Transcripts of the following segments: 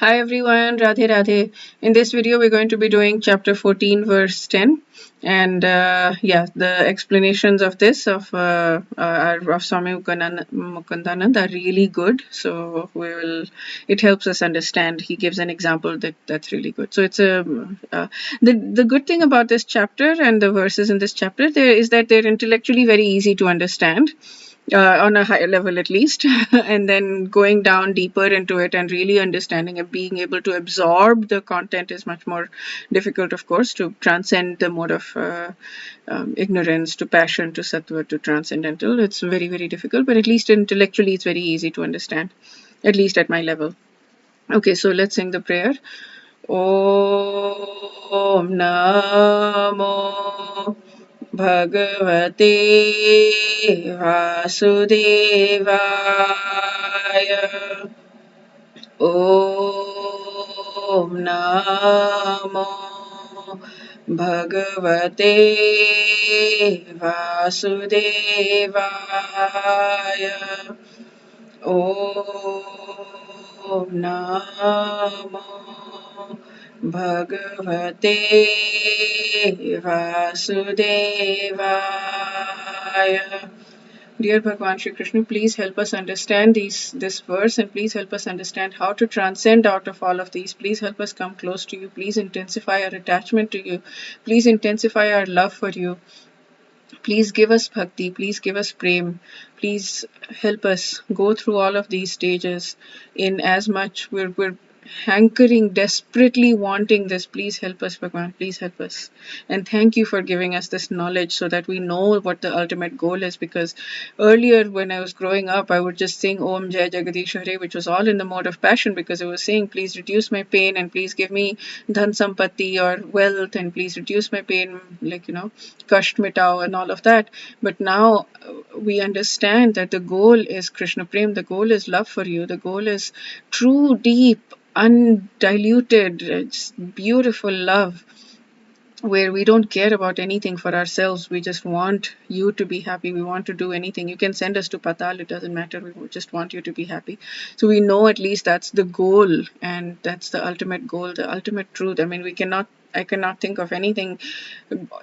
Hi everyone, Radhe Radhe. In this video, we're going to be doing chapter 14, verse 10. And the explanations of this of Swami Mukundanand are really good. So it helps us understand. He gives an example that's really good. So the good thing about this chapter and the verses in this chapter there is that they're intellectually very easy to understand on a higher level at least, and then going down deeper into it and really understanding and being able to absorb the content is much more difficult, of course, to transcend the mode of ignorance to passion to sattva to transcendental. It's very, very difficult, but at least intellectually it's very easy to understand, at least at my level. Okay, so let's sing the prayer. Om Namo Bhagavate Vasudevaya. Om Namo Bhagavate Vasudevaya. Om Namo Bhagavate Vasudevaya. Dear Bhagwan Shri Krishna, please help us understand this verse and please help us understand how to transcend out of all of these. Please help us come close to you. Please intensify our attachment to you. Please intensify our love for you. Please give us bhakti. Please give us prem. Please help us go through all of these stages in as much we're hankering, desperately wanting this. Please help us, Bhagwan. Please help us. And thank you for giving us this knowledge so that we know what the ultimate goal is. Because earlier, when I was growing up, I would just sing Om Jai Jagadish Hare, which was all in the mode of passion because it was saying, please reduce my pain and please give me dhan sampatti or wealth and please reduce my pain, kasht mitao and all of that. But now we understand that the goal is Krishna Prem, the goal is love for you, the goal is true, deep, undiluted, beautiful love where we don't care about anything for ourselves. We just want you to be happy. We want to do anything. You can send us to Patal, it doesn't matter. We just want you to be happy. So we know at least that's the goal and that's the ultimate goal, the ultimate truth. I mean, I cannot think of anything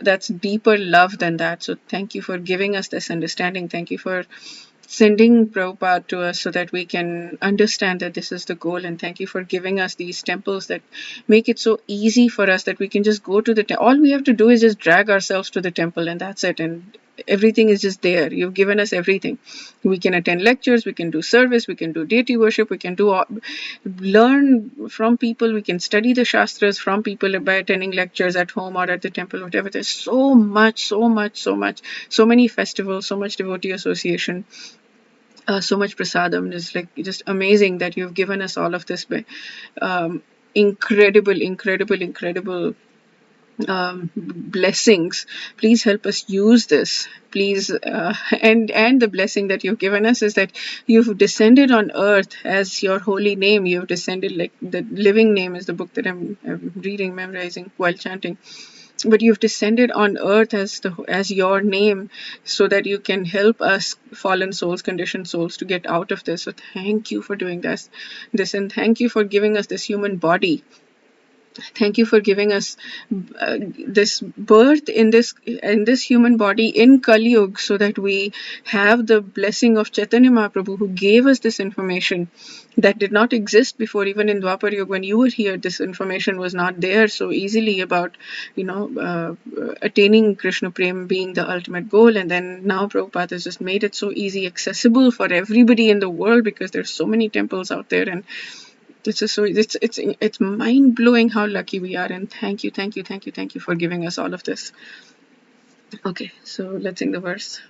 that's deeper love than that. So thank you for giving us this understanding. Thank you for sending Prabhupada to us so that we can understand that this is the goal. And thank you for giving us these temples that make it so easy for us that we can just go to the temple. All we have to do is just drag ourselves to the temple and that's it. And everything is just there. You've given us everything. We can attend lectures, we can do service, we can do deity worship, we can learn from people, we can study the shastras from people by attending lectures at home or at the temple, whatever. There's so much, so many festivals, so much devotee association. So much prasadam. It's like just amazing that you've given us all of this incredible blessings. Please help us use this. Please, and the blessing that you've given us is that you've descended on earth as your holy name. You've descended, like the living name is the book that I'm reading, memorizing while chanting. But you've descended on earth as your name so that you can help us fallen souls, conditioned souls, to get out of this. So thank you for doing this and thank you for giving us this human body. Thank you for giving us this birth in this human body in Kali Yuga so that we have the blessing of Chaitanya Mahaprabhu, who gave us this information that did not exist before. Even in Dwapar Yuga, when you were here, this information was not there so easily about attaining Krishna Prem being the ultimate goal. And then now Prabhupada has just made it so easy, accessible for everybody in the world because there's so many temples out there. And it's mind blowing how lucky we are, and thank you for giving us all of this. Okay, so let's sing the verse.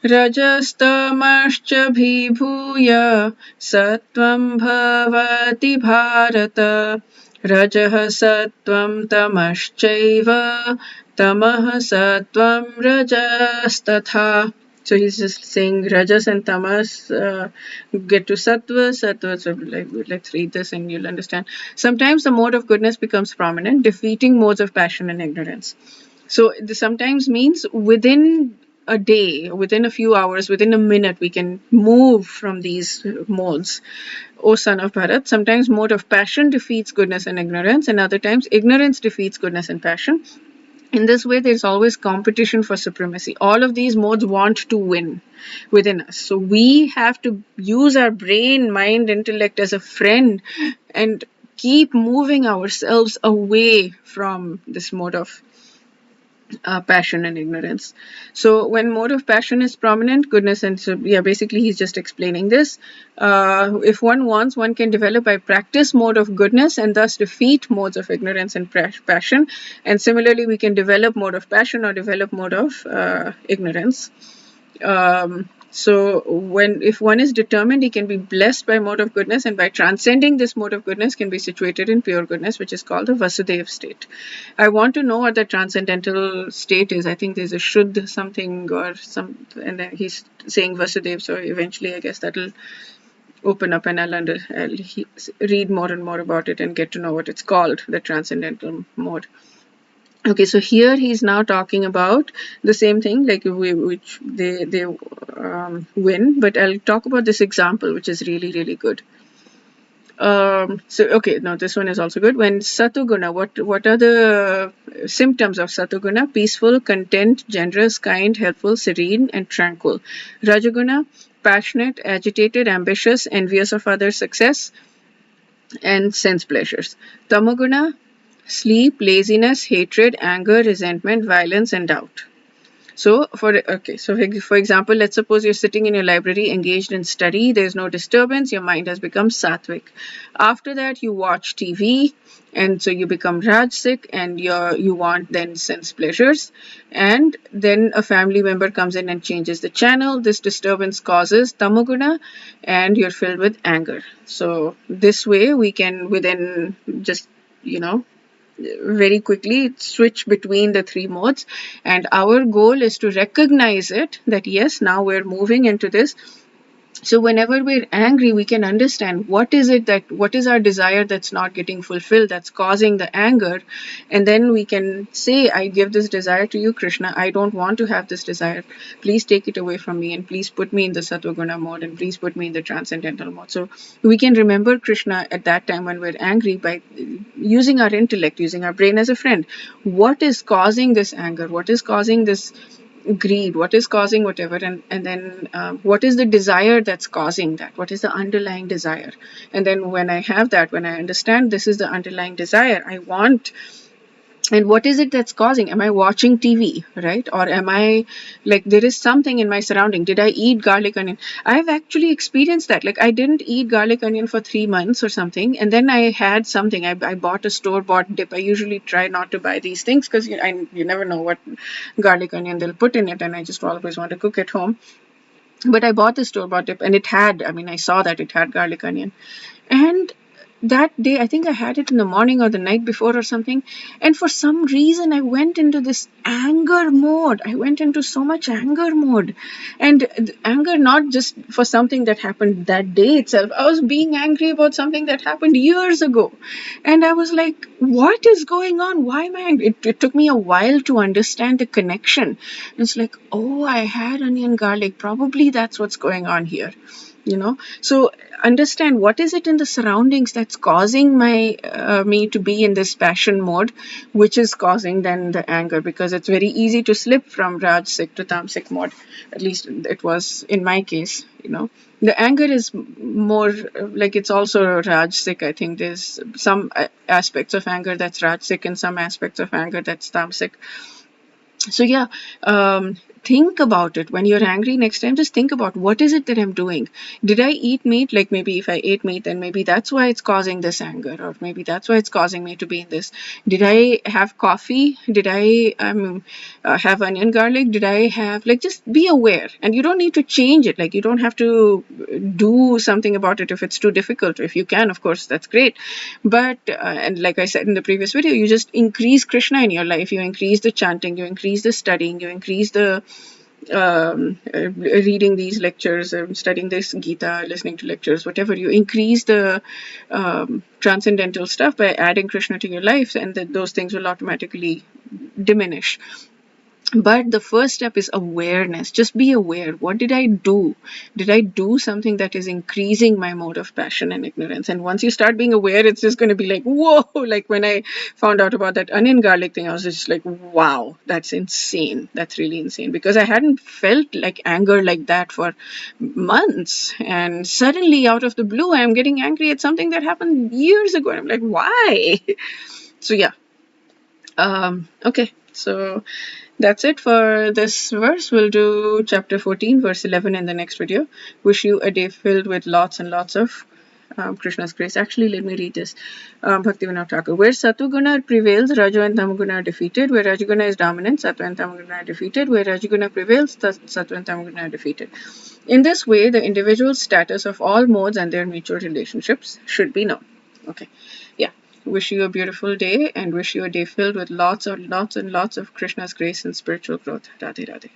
Rajastamashcha bhibhuya sattvam bhavati bharata. Rajah sattvam tamaschaiva tamah sattvam rajastatha. So he's just saying Rajas and Tamas get to Sattva. So let's read this and you'll understand. Sometimes the mode of goodness becomes prominent, defeating modes of passion and ignorance. So this sometimes means within a day, within a few hours, within a minute, we can move from these modes. O son of Bharat, sometimes mode of passion defeats goodness and ignorance, and other times ignorance defeats goodness and passion. In this way, there's always competition for supremacy. All of these modes want to win within us. So we have to use our brain, mind, intellect as a friend and keep moving ourselves away from this mode of passion and ignorance. So when mode of passion is prominent, goodness and so yeah, basically he's just explaining this. If one wants, one can develop by practice mode of goodness and thus defeat modes of ignorance and passion. And similarly, we can develop mode of passion or develop mode of ignorance. So if one is determined, he can be blessed by mode of goodness, and by transcending this mode of goodness can be situated in pure goodness, which is called the Vasudeva state. I want to know what the transcendental state is. I think there's a Shuddh something or some, and then he's saying Vasudeva, so eventually I guess that'll open up and I'll read more and more about it and get to know what it's called, the transcendental mode. Okay, so here he's now talking about the same thing, like which they win, but I'll talk about this example, which is really, really good. So okay, now this one is also good. When Satoguna, what are the symptoms of Satoguna? Peaceful, content, generous, kind, helpful, serene, and tranquil. Rajaguna, passionate, agitated, ambitious, envious of others' success, and sense pleasures. Tamoguna, sleep, laziness, hatred, anger, resentment, violence, and doubt. So for example, let's suppose you're sitting in your library engaged in study, there's no disturbance, your mind has become sattvic. After that, you watch TV, and so you become rajasic, and you want then sense pleasures, and then a family member comes in and changes the channel. This disturbance causes tamoguna, and you're filled with anger. So this way we can within just very quickly switch between the three modes, and our goal is to recognize it, that yes, now we're moving into this. So whenever we're angry, we can understand what is our desire that's not getting fulfilled, that's causing the anger, and then we can say, I give this desire to you, Krishna. I don't want to have this desire. Please take it away from me, and please put me in the Sattva-guna mode, and please put me in the transcendental mode. So we can remember Krishna at that time when we're angry by using our intellect, using our brain as a friend. What is causing this anger? What is causing this greed? What is causing whatever? And then what is the desire that's causing that? What is the underlying desire? And then when I have that, when I understand this is the underlying desire I want, and what is it that's causing? Am I watching TV, right? Or am I, like, there is something in my surrounding? Did I eat garlic onion? I've actually experienced that. Like, I didn't eat garlic onion for 3 months or something, and then I had something. I bought a store-bought dip. I usually try not to buy these things because you never know what garlic onion they'll put in it, and I just always want to cook at home. But I bought the store-bought dip, and I saw that it had garlic onion. And that day, I think I had it in the morning or the night before or something, and for some reason I went into this anger mode. I went into so much anger mode, and anger not just for something that happened that day itself. I was being angry about something that happened years ago, and I was like, what is going on? Why am I angry? It took me a while to understand the connection. It's like, oh, I had onion garlic, probably that's what's going on here. So understand what is it in the surroundings that's causing me to be in this passion mode, which is causing then the anger, because it's very easy to slip from rajasic to tamasic mode. At least it was in my case. The anger is more like, it's also rajasic. I think there's some aspects of anger that's rajasic and some aspects of anger that's tamasic. So yeah, think about it. When you're angry next time, just think about, what is it that I'm doing? Did I eat meat? Like, maybe if I ate meat, then maybe that's why it's causing this anger, or maybe that's why it's causing me to be in this. Did I have coffee? Did I have onion garlic? Did I have, like, just be aware, and you don't need to change it. Like, you don't have to do something about it if it's too difficult. If you can, of course, that's great. But and like I said in the previous video, you just increase Krishna in your life. You increase the chanting, you increase the studying, you increase the reading these lectures, studying this Gita, listening to lectures, whatever. You increase the transcendental stuff by adding Krishna to your life, and those things will automatically diminish. But the first step is awareness. Just be aware. What did I do? Did I do something that is increasing my mode of passion and ignorance? And once you start being aware, it's just going to be like, whoa. Like when I found out about that onion garlic thing, I was just like, wow, that's insane. That's really insane. Because I hadn't felt like anger like that for months. And suddenly, out of the blue, I'm getting angry at something that happened years ago. I'm like, why? So, yeah. Okay. So that's it for this verse. We'll do chapter 14, verse 11 in the next video. Wish you a day filled with lots and lots of Krishna's grace. Actually, let me read this. Bhaktivinoda Thakur. Where Satuguna prevails, Raja and Tamaguna are defeated. Where Rajaguna is dominant, Sattva and Tamaguna are defeated. Where Rajaguna prevails, Sattva and Tamaguna are defeated. In this way, the individual status of all modes and their mutual relationships should be known. Okay. Yeah. Wish you a beautiful day and wish you a day filled with lots and lots of Krishna's grace and spiritual growth. Radhe Radhe.